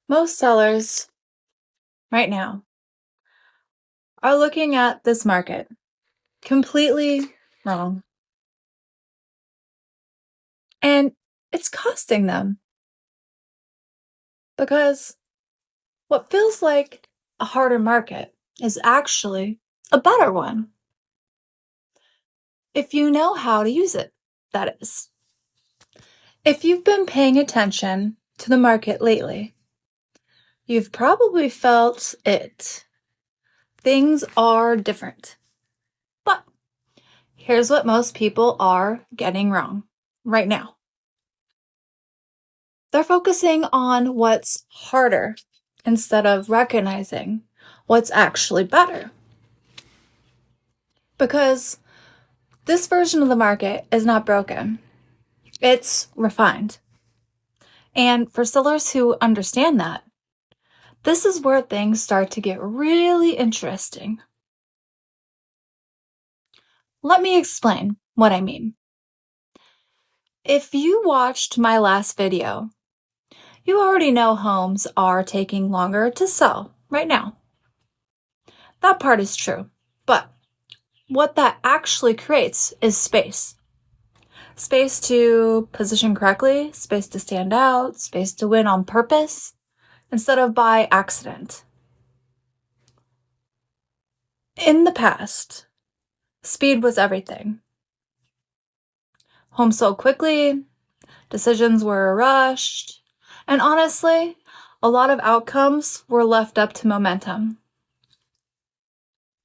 Most sellers right now are looking at this market completely wrong. And it's costing them because what feels like a harder market is actually a better one. If you know how to use it, that is. If you've been paying attention to the market lately, you've probably felt it. Things are different. But here's what most people are getting wrong right now. They're focusing on what's harder instead of recognizing what's actually better. Because this version of the market is not broken, it's refined. And for sellers who understand that, this is where things start to get really interesting. Let me explain what I mean. If you watched my last video, you already know homes are taking longer to sell right now. That part is true, but what that actually creates is space. Space to position correctly, space to stand out, space to win on purpose instead of by accident. In the past, speed was everything. Homes sold quickly, decisions were rushed, and honestly, a lot of outcomes were left up to momentum.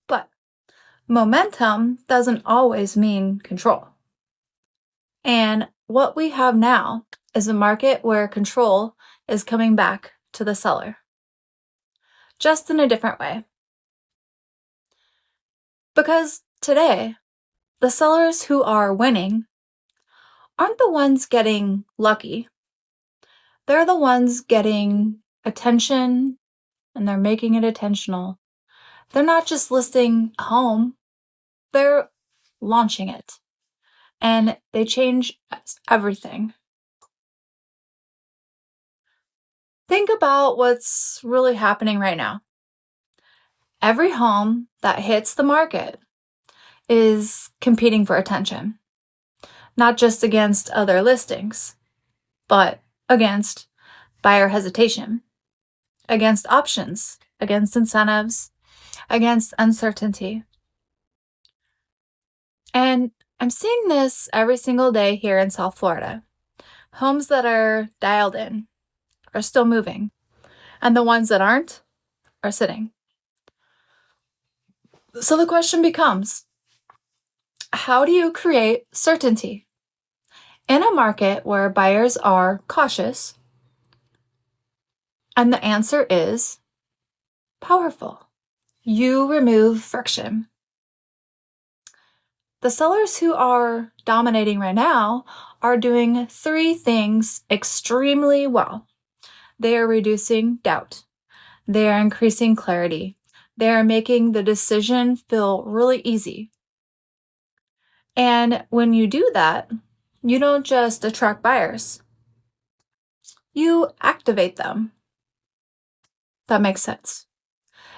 But momentum doesn't always mean control. And what we have now is a market where control is coming back to the seller, just in a different way. Because today, the sellers who are winning aren't the ones getting lucky. They're the ones getting attention, and they're making it attentional. They're not just listing a home, they're launching it. And they change everything. Think about what's really happening right now. Every home that hits the market is competing for attention, not just against other listings, but against buyer hesitation, against options, against incentives, against uncertainty. And I'm seeing this every single day here in South Florida. Homes that are dialed in are still moving, and the ones that aren't are sitting. So the question becomes, how do you create certainty in a market where buyers are cautious? And the answer is powerful. You remove friction. The sellers who are dominating right now are doing 3 things extremely well. They are reducing doubt. They are increasing clarity. They are making the decision feel really easy. And when you do that, you don't just attract buyers, you activate them. That makes sense.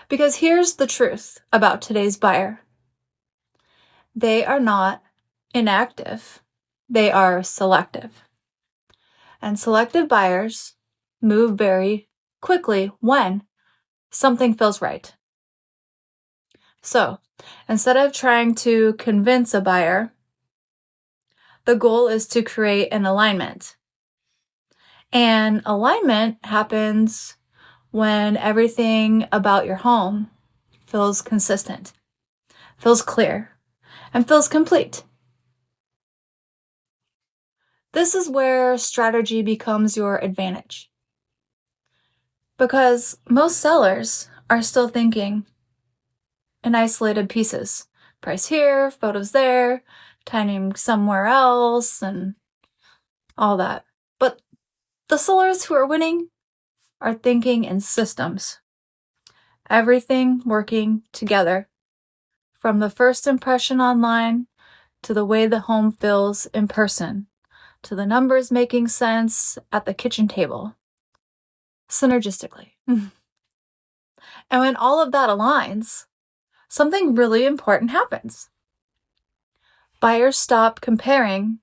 Because here's the truth about today's buyer. They are not inactive. They are selective. And selective buyers move very quickly when something feels right. So, instead of trying to convince a buyer, the goal is to create an alignment. And alignment happens when everything about your home feels consistent, feels clear, and feels complete. This is where strategy becomes your advantage. Because most sellers are still thinking in isolated pieces. Price here, photos there, timing somewhere else, and all that. But the sellers who are winning are thinking in systems. Everything working together. From the first impression online, to the way the home feels in person, to the numbers making sense at the kitchen table. synergistically. And when all of that aligns, something really important happens. Buyers stop comparing.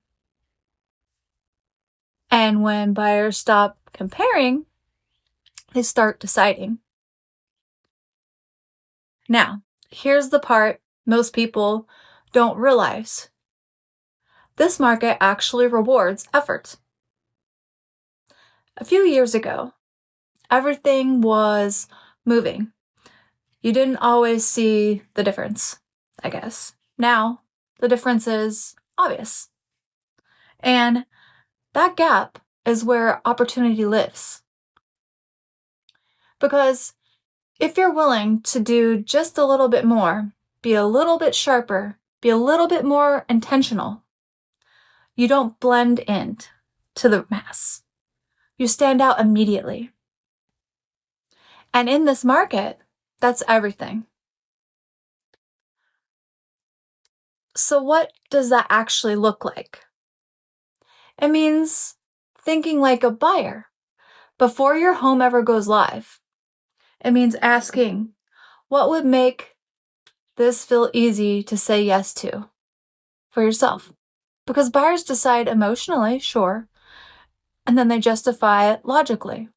And when buyers stop comparing, they start deciding. Now, here's the part most people don't realize. This market actually rewards effort. A few years ago, everything was moving. You didn't always see the difference, I guess. Now, the difference is obvious. And that gap is where opportunity lives. Because if you're willing to do just a little bit more, be a little bit sharper, be a little bit more intentional, you don't blend in to the mass. You stand out immediately. And in this market, that's everything. So what does that actually look like? It means thinking like a buyer before your home ever goes live. It means asking, what would make this feel easy to say yes to for yourself? Because buyers decide emotionally, sure, and then they justify it logically.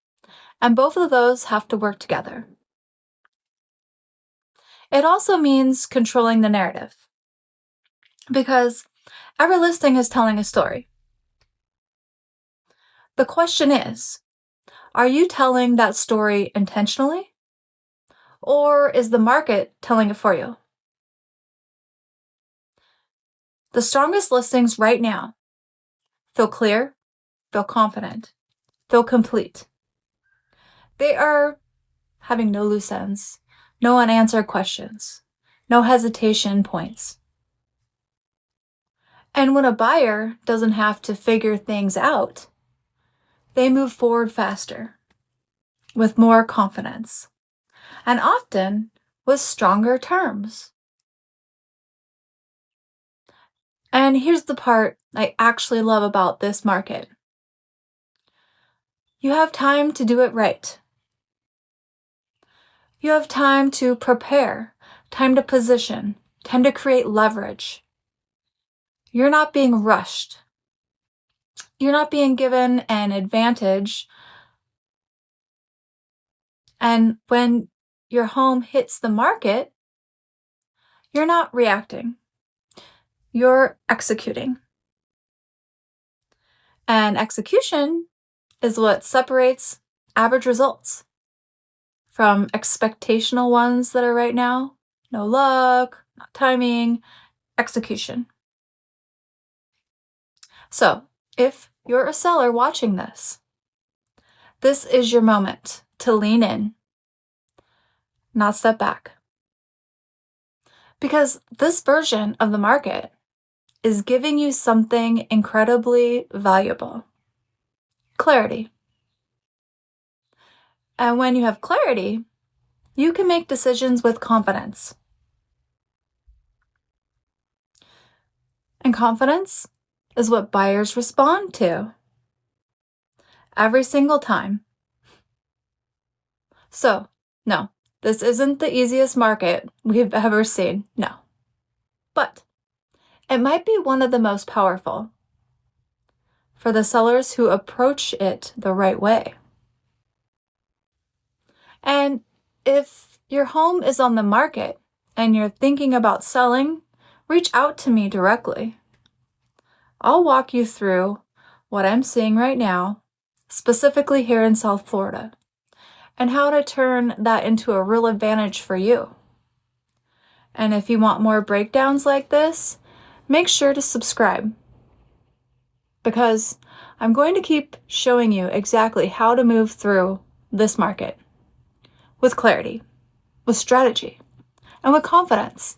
And both of those have to work together. It also means controlling the narrative. Because every listing is telling a story. The question is, are you telling that story intentionally? Or is the market telling it for you? The strongest listings right now feel clear, feel confident, feel complete. They are having no loose ends, no unanswered questions, no hesitation points. And when a buyer doesn't have to figure things out, they move forward faster, with more confidence, and often with stronger terms. And here's the part I actually love about this market. You have time to do it right. You have time to prepare, time to position, time to create leverage. You're not being rushed. You're not being given an advantage. And when your home hits the market, you're not reacting. You're executing. And execution is what separates average results from expectational ones that are right now. No luck, not timing, execution. So, if you're a seller watching this, this is your moment to lean in, not step back. Because this version of the market is giving you something incredibly valuable. Clarity. And when you have clarity, you can make decisions with confidence. And confidence is what buyers respond to every single time. So, no, this isn't the easiest market we've ever seen, no. But it might be one of the most powerful for the sellers who approach it the right way. And if your home is on the market and you're thinking about selling, reach out to me directly. I'll walk you through what I'm seeing right now, specifically here in South Florida, and how to turn that into a real advantage for you. And if you want more breakdowns like this, make sure to subscribe, because I'm going to keep showing you exactly how to move through this market with clarity, with strategy, and with confidence.